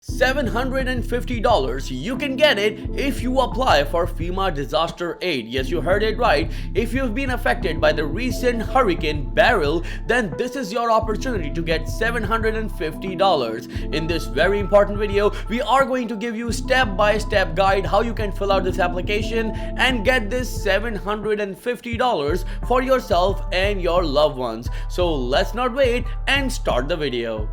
$750. You can get it if you apply for FEMA disaster aid. Yes, you heard it right. If you've been affected by the recent Hurricane Beryl, then this is your opportunity to get $750. In this very important video, we are going to give you step-by-step guide how you can fill out this application and get this $750 for yourself and your loved ones. So let's not wait and start the video.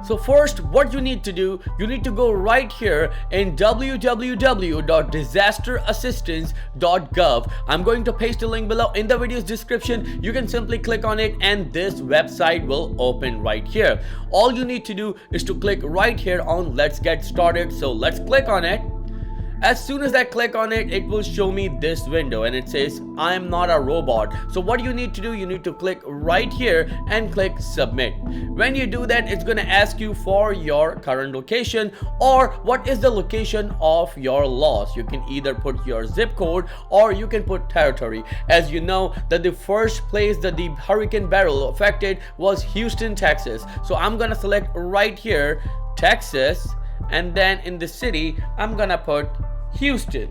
So first, what you need to do, you need to go right here in www.disasterassistance.gov. I'm going to paste a link below in the video's description. You can simply click on it and this website will open right here. All you need to do is to click right here on Let's Get Started. So let's click on it. As soon as I click on it, it will show me this window and it says, I am not a robot. So what you need to do, you need to click right here and click submit. When you do that, it's going to ask you for your current location or what is the location of your loss. You can either put your zip code or you can put territory. As you know that the first place that the Hurricane Beryl affected was Houston, Texas. So I'm going to select right here, Texas, and then in the city, I'm going to put Houston.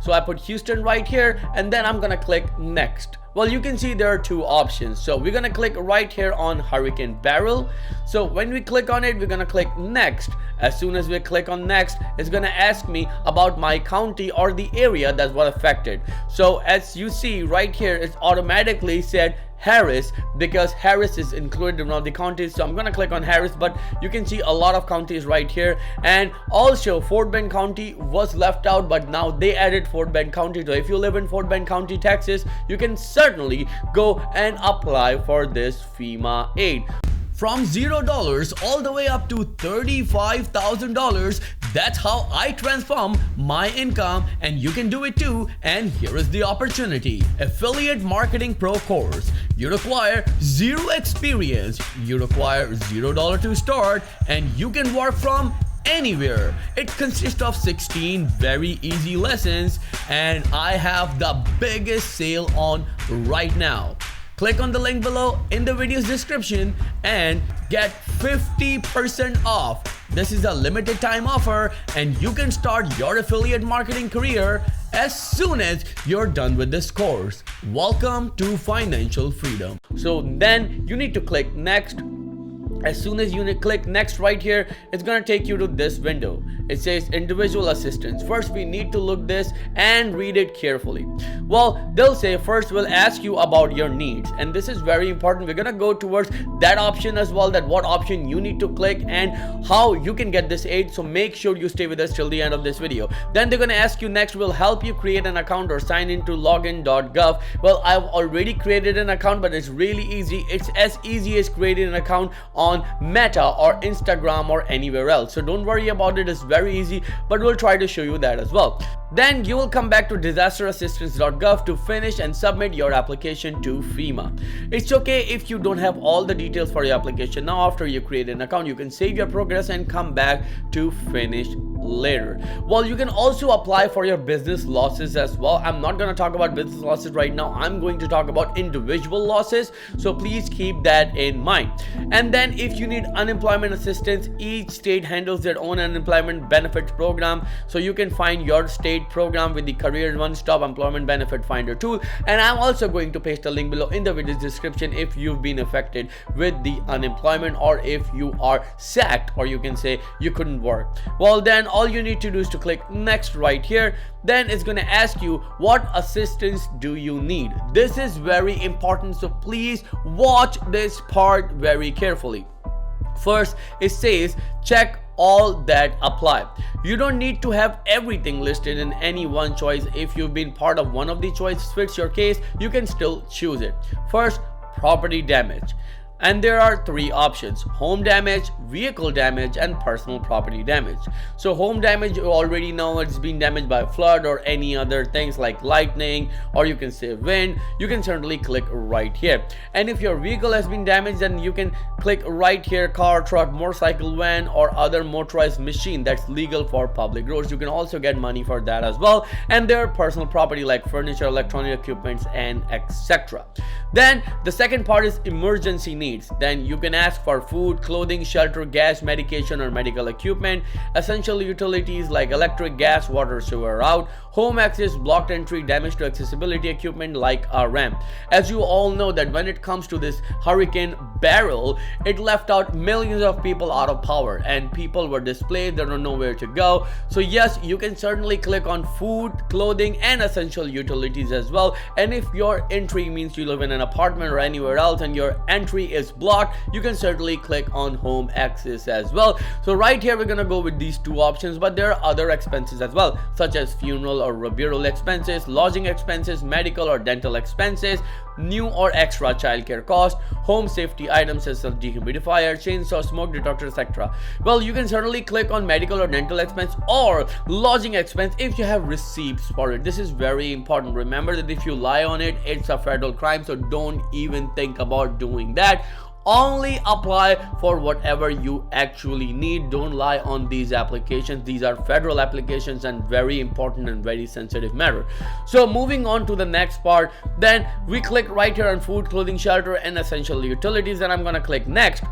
So I put Houston right here and then I'm gonna click next. Well, you can see there are two options. So we're gonna click right here on Hurricane Beryl. So when we click on it, we're gonna click next. As soon as we click on next, it's gonna ask me about my county or the area that was affected. So as you see right here, it's automatically said Harris because Harris is included in one of the counties. So I'm gonna click on Harris, but you can see a lot of counties right here. And also Fort Bend County was left out, but now they added Fort Bend County. So if you live in Fort Bend County, Texas, you can certainly go and apply for this FEMA aid. From $0 all the way up to $35,000. That's how I transform my income, and you can do it too. And here is the opportunity. Affiliate Marketing Pro course. You require zero experience. You require $0 to start, and you can work from anywhere. It consists of 16 very easy lessons, and I have the biggest sale on right now. Click on the link below in the video's description and get 50% off. This is a limited time offer and you can start your affiliate marketing career as soon as you're done with this course. Welcome to financial freedom. So then you need to click next. As soon as you click next right here, it's going to take you to this window. It says individual assistance. First, we need to look this and read it carefully. Well, they'll say first we'll ask you about your needs, and this is very important. We're going to go towards that option as well, that what option you need to click and how you can get this aid. So make sure you stay with us till the end of this video. Then they're going to ask you next, we'll help you create an account or sign into login.gov. Well, I've already created an account, but it's really easy. It's as easy as creating an account on Meta or Instagram or anywhere else. So don't worry about it. It's very easy, but we'll try to show you that as well. Then you will come back to disasterassistance.gov to finish and submit your application to FEMA. It's okay if you don't have all the details for your application now. After you create an account, you can save your progress and come back to finish later. Well, you can also apply for your business losses as well. I'm not going to talk about business losses right now. I'm going to talk about individual losses. So please keep that in mind. And then if you need unemployment assistance, each state handles their own unemployment benefits program. So you can find your state program with the Career One-Stop Employment Benefit Finder tool. And I'm also going to paste a link below in the video's description if you've been affected with the unemployment or if you are sacked, or you can say you couldn't work. Well, then all you need to do is to click next right here. Then it's going to ask you what assistance do you need. This is very important, so please watch this part very carefully. First, it says check all that apply. You don't need to have everything listed in any one choice. If you've been part of one of the choices fits your case, you can still choose it. First, property damage. And there are three options: home damage, vehicle damage, and personal property damage. So home damage, you already know it's been damaged by flood or any other things like lightning, or you can say wind. You can certainly click right here. And if your vehicle has been damaged, then you can click right here: car, truck, motorcycle, van, or other motorized machine that's legal for public roads. You can also get money for that as well. And there are personal property like furniture, electronic equipments, and etc. Then the second part is emergency needs. Then you can ask for food, clothing, shelter, gas, medication, or medical equipment. Essential utilities like electric, gas, water, sewer out. Home access, blocked entry, damage to accessibility equipment like a ramp. As you all know that when it comes to this Hurricane Beryl, it left out millions of people out of power and people were displaced. There are nowhere to go. So yes, you can certainly click on food, clothing, and essential utilities as well. And if your entry means you live in an apartment or anywhere else and your entry is blocked, you can certainly click on home access as well. So right here we're gonna go with these two options, but there are other expenses as well, such as funeral or burial expenses, lodging expenses, medical or dental expenses, new or extra childcare cost, home safety items such as dehumidifier, chainsaw, smoke detector, etc. Well, you can certainly click on medical or dental expense or lodging expense if you have receipts for it. This is very important. Remember that if you lie on it, it's a federal crime, so don't even think about doing that. Only apply for whatever you actually need. Don't lie on these applications. These are federal applications and very important and very sensitive matter. So moving on to the next part, then we click right here on food, clothing, shelter, and essential utilities. Then I'm gonna click next.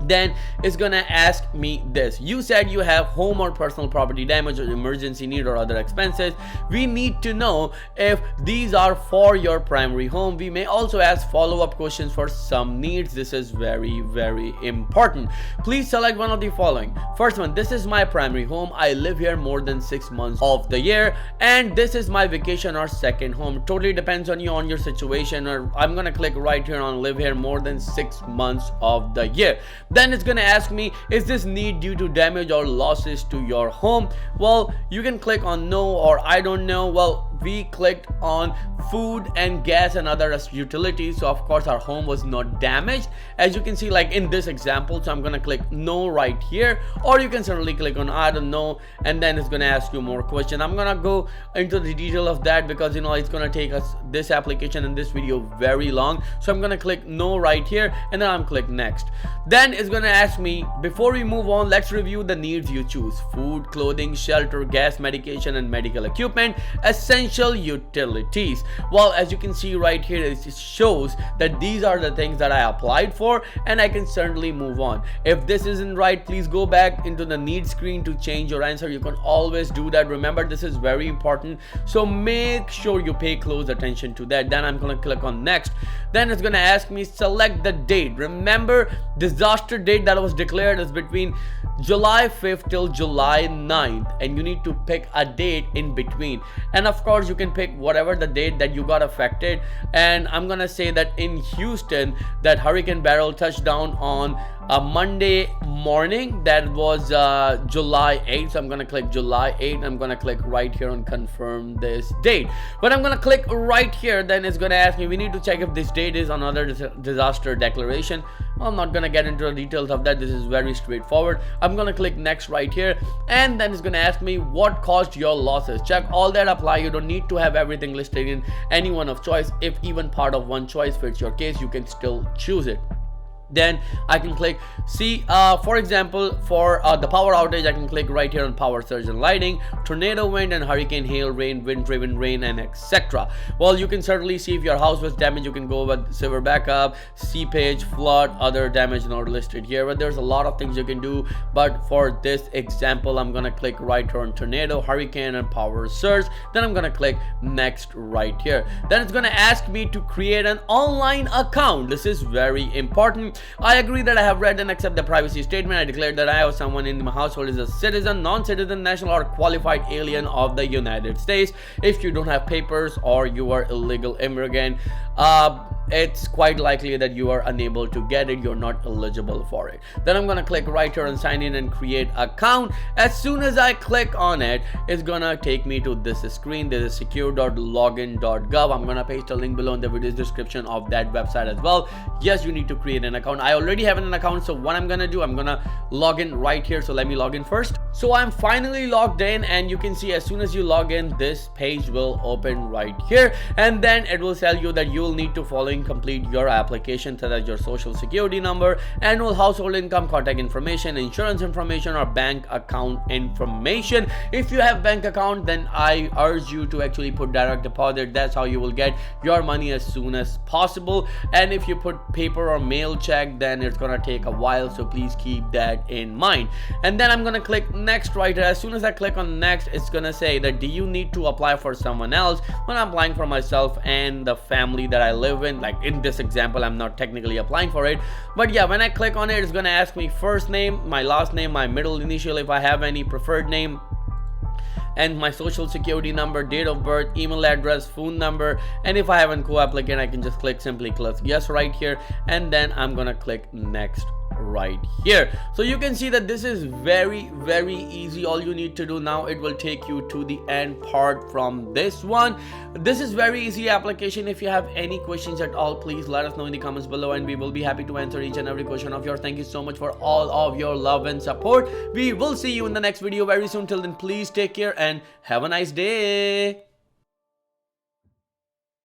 Then it's gonna ask me this: you said you have home or personal property damage or emergency need or other expenses. We need to know if these are for your primary home. We may also ask follow-up questions for some needs. This is very, very important. Please select one of the following. First one: this is my primary home. I live here more than 6 months of the year, and this is my vacation or second home. Totally depends on you, on your situation. Or I'm gonna click right here on live here more than 6 months of the year. Then it's gonna ask me, is this need due to damage or losses to your home? Well, you can click on no or I don't know. Well, we clicked on food and gas and other utilities, so of course our home was not damaged, as you can see like in this example. So I'm gonna click no right here, or you can certainly click on I don't know, and then it's gonna ask you more question. I'm gonna go into the detail of that because it's gonna take us, this application and this video, very long. So I'm gonna click no right here, and then I'm click next. Then it's gonna ask me, before we move on, let's review the needs you choose: food, clothing, shelter, gas, medication, and medical equipment, essential utilities. Well, as you can see right here, it shows that these are the things that I applied for, and I can certainly move on. If this isn't right, please go back into the need screen to change your answer. You can always do that. Remember, this is very important, so make sure you pay close attention to that. Then I'm gonna click on next. Then it's gonna ask me select the date. Remember, disaster date that was declared is between July 5th till July 9th, and you need to pick a date in between. And of course you can pick whatever the date that you got affected. And I'm gonna say that in Houston, that Hurricane Beryl touched down on a Monday morning. That was July 8th. So I'm gonna click July 8th. I'm gonna click right here and confirm this date. But I'm gonna click right here. Then it's gonna ask me, we need to check if this date is another disaster declaration. Well, I'm not gonna get into the details of that. This is very straightforward. I'm gonna click next right here, and then it's gonna ask me what caused your losses. Check all that apply. You don't need to have everything listed in any one of choice. If even part of one choice fits your case, you can still choose it. Then I can click see, for example, for the power outage, I can click right here on power surge and lighting, tornado wind, and hurricane hail, rain, wind driven rain, and etc. Well, you can certainly see if your house was damaged. You can go with severe backup, seepage, flood, other damage not listed here, but there's a lot of things you can do. But for this example, I'm gonna click right here on tornado, hurricane, and power surge. Then I'm gonna click next right here. Then it's gonna ask me to create an online account. This is very important. I agree that I have read and accept the privacy statement. I declare that I or someone in my household is a citizen, non-citizen, national, or qualified alien of the United States. If you don't have papers or you are illegal immigrant, it's quite likely that you are unable to get it, you're not eligible for it. Then I'm gonna click right here on sign in and create account. As soon as I click on it, it's gonna take me to this screen. This is secure.login.gov. I'm gonna paste a link below in the video description of that website as well. Yes, you need to create an account. I already have an account, so what I'm gonna do, I'm gonna log in right here. So let me log in first. So I'm finally logged in, and you can see as soon as you log in, this page will open right here, and then it will tell you that you will need to following complete your application, such as your social security number, annual household income, contact information, insurance information, or bank account information. If you have bank account, then I urge you to actually put direct deposit. That's how you will get your money as soon as possible. And if you put paper or mail check, then it's gonna take a while, so please keep that in mind. And then I'm gonna click next right here. As soon as I click on next, it's gonna say that do you need to apply for someone else? When I'm applying for myself and the family that I live in, like in this example, I'm not technically applying for it, but yeah, when I click on it, it's gonna ask me first name, my last name, my middle initial if I have any, preferred name, and my social security number, date of birth, email address, phone number. And if I have a co-applicant, I can just simply click yes right here, and then I'm gonna click next right here. So you can see that this is very easy. All you need to do now, it will take you to the end part from this one. This is very easy application. If you have any questions at all, please let us know in the comments below, and we will be happy to answer each and every question of yours. Thank you so much for all of your love and support. We will see you in the next video very soon. Till then, please take care and have a nice day.